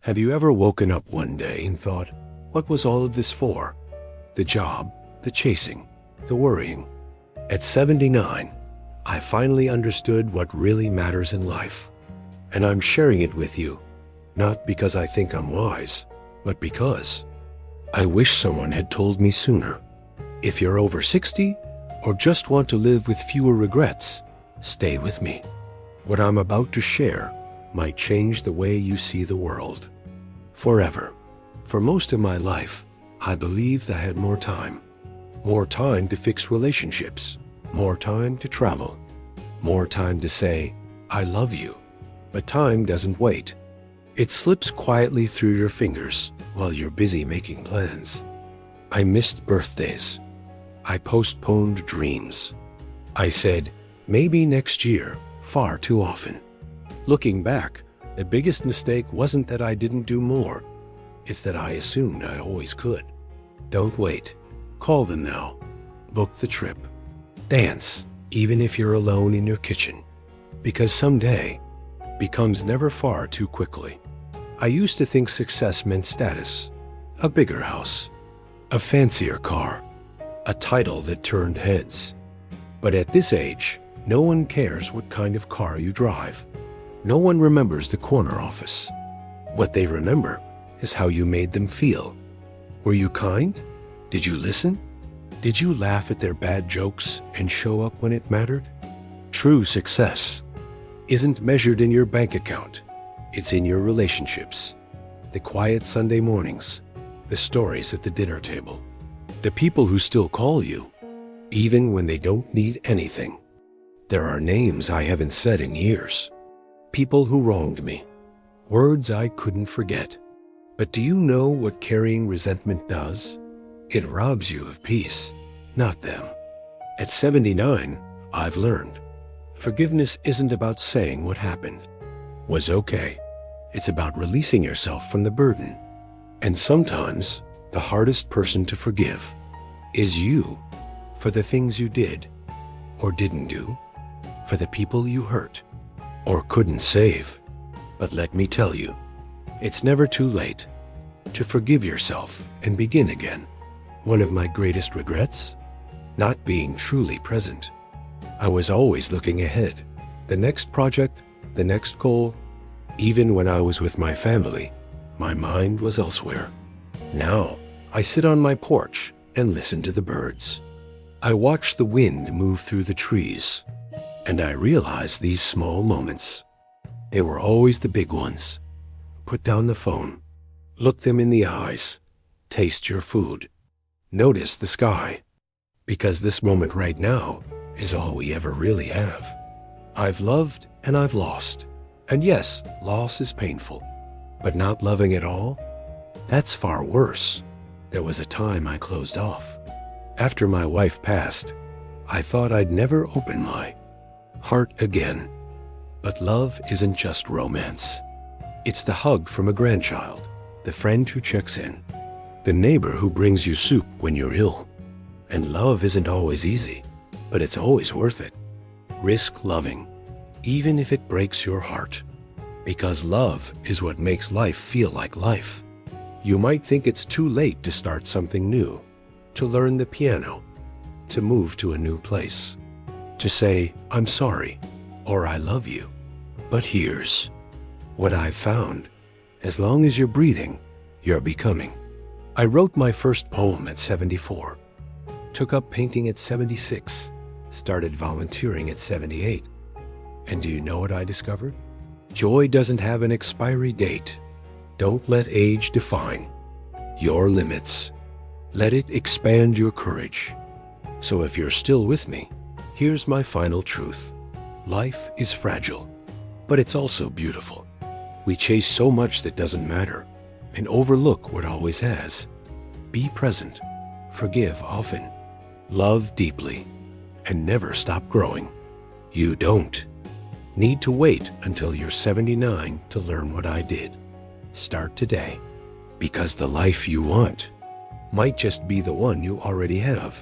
Have you ever woken up one day and thought, what was all of this for? The job, the chasing, the worrying. At 79, I finally understood what really matters in life. And I'm sharing it with you, not because I think I'm wise, but because I wish someone had told me sooner. If you're over 60 or just want to live with fewer regrets, stay with me. What I'm about to share might change the way you see the world. Forever. For most of my life, I believed I had more time. More time to fix relationships. More time to travel. More time to say, I love you. But time doesn't wait. It slips quietly through your fingers while you're busy making plans. I missed birthdays. I postponed dreams. I said, maybe next year, far too often. Looking back, the biggest mistake wasn't that I didn't do more. It's that I assumed I always could. Don't wait. Call them now. Book the trip. Dance, even if you're alone in your kitchen. Because someday becomes never far too quickly. I used to think success meant status, a bigger house, a fancier car, a title that turned heads. But at this age, no one cares what kind of car you drive. No one remembers the corner office. What they remember is how you made them feel. Were you kind? Did you listen? Did you laugh at their bad jokes and show up when it mattered? True success isn't measured in your bank account. It's in your relationships. The quiet Sunday mornings, the stories at the dinner table, the people who still call you, even when they don't need anything. There are names I haven't said in years. People who wronged me. Words I couldn't forget. But do you know what carrying resentment does? It robs you of peace, not them. At 79, I've learned. Forgiveness isn't about saying what happened was okay. It's about releasing yourself from the burden. And sometimes, the hardest person to forgive is you, for the things you did or didn't do, for the people you hurt or couldn't save. But let me tell you, it's never too late to forgive yourself and begin again. One of my greatest regrets? Not being truly present. I was always looking ahead. The next project, the next goal. Even when I was with my family, my mind was elsewhere. Now, I sit on my porch and listen to the birds. I watch the wind move through the trees, and I realize these small moments. They were always the big ones. Put down the phone. Look them in the eyes. Taste your food. Notice the sky. Because this moment right now is all we ever really have. I've loved and I've lost. And yes, loss is painful. But not loving at all? That's far worse. There was a time I closed off. After my wife passed, I thought I'd never open my heart again. But love isn't just romance. It's the hug from a grandchild, the friend who checks in, the neighbor who brings you soup when you're ill. And love isn't always easy, but it's always worth it. Risk loving, even if it breaks your heart. Because love is what makes life feel like life. You might think it's too late to start something new, to learn the piano, to move to a new place, to say, I'm sorry, or I love you. But here's what I've found. As long as you're breathing, you're becoming. I wrote my first poem at 74, took up painting at 76, started volunteering at 78. And do you know what I discovered? Joy doesn't have an expiry date. Don't let age define your limits. Let it expand your courage. So if you're still with me, here's my final truth. Life is fragile, but it's also beautiful. We chase so much that doesn't matter and overlook what always has. Be present, forgive often, love deeply, and never stop growing. You don't need to wait until you're 79 to learn what I did. Start today, because the life you want might just be the one you already have.